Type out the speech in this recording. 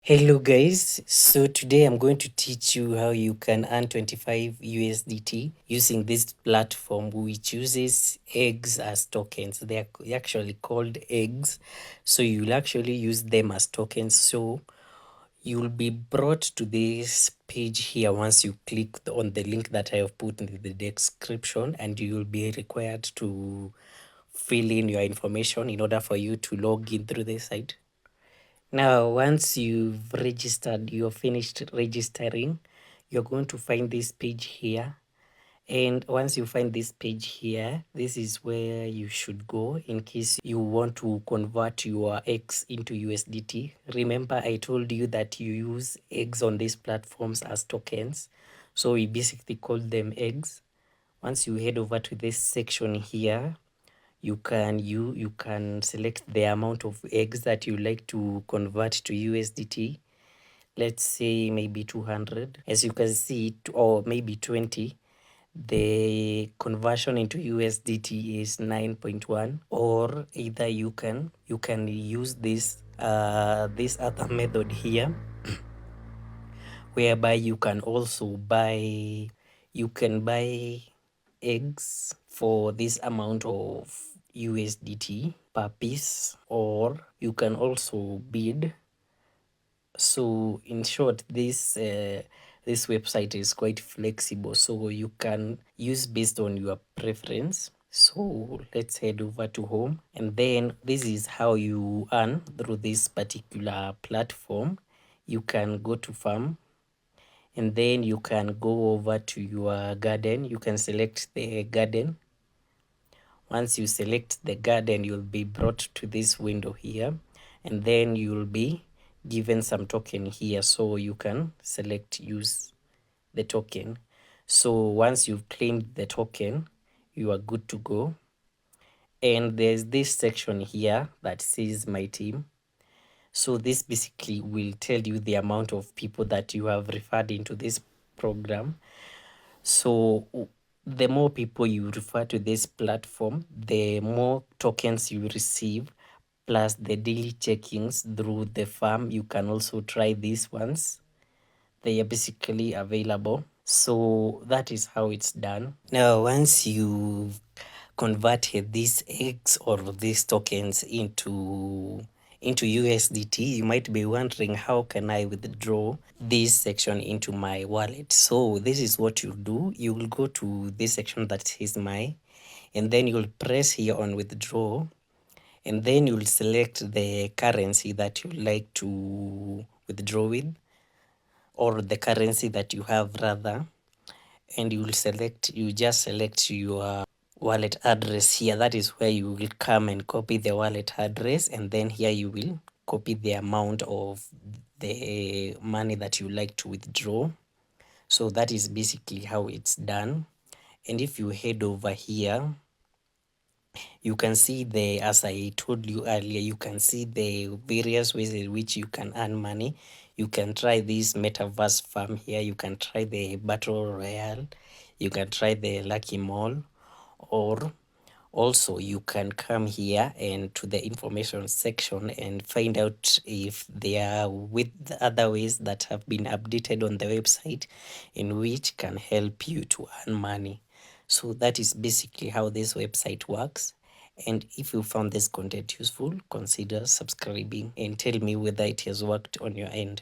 Hello guys, so today I'm going to teach you how you can earn 25 USDT using this platform which uses eggs as tokens. They're actually called eggs, so you'll actually use them as tokens. So you'll be brought to this page here once you click on the link that I have put in the description, and you'll be required to fill in your information in order for you to log in through the site. Now, once you've registered, you're finished registering, you're going to find this page here. And once you find this page here, this is where you should go in case you want to convert your X into USDT. Remember, I told you that you use eggs on these platforms as tokens. So we basically call them eggs. Once you head over to this section here, you can select the amount of eggs that you like to convert to USDT. Let's say maybe 200, as you can see, or maybe 20. The conversion into USDT is 9.1. Or either you can use this other method here, whereby you can also buy eggs for this amount of USDT per piece, or you can also bid. So in short, this website is quite flexible, so you can use based on your preference. So let's head over to home, and then this is how you earn through this particular platform. You can go to farm, and then you can go over to your garden. You can select the garden. Once you select the garden, you'll be brought to this window here, and then you'll be given some token here, so you can select use the token. So once you've claimed the token, you are good to go. And there's this section here that says my team. So this basically will tell you the amount of people that you have referred into this program. So the more people you refer to this platform, the more tokens you receive, plus the daily check-ins through the farm. You can also try these ones. They are basically available. So that is how it's done. Now, once you converted these eggs or these tokens into USDT, you might be wondering, how can I withdraw this section into my wallet? So this is what you do. You will go to this section that says my, and then you'll press here on withdraw, and then you'll select the currency that you like to withdraw with, or the currency that you have rather, and you just select your wallet address here. That is where you will come and copy the wallet address, and then here you will copy the amount of the money that you like to withdraw. So that is basically how it's done. And if you head over here, you can see as I told you earlier, you can see the various ways in which you can earn money. You can try this metaverse farm here. You can try the battle royale. You can try the lucky mall, or also you can come here and to the information section and find out if there are with other ways that have been updated on the website in which can help you to earn money. So that is basically how this website works. And if you found this content useful, consider subscribing and tell me whether it has worked on your end.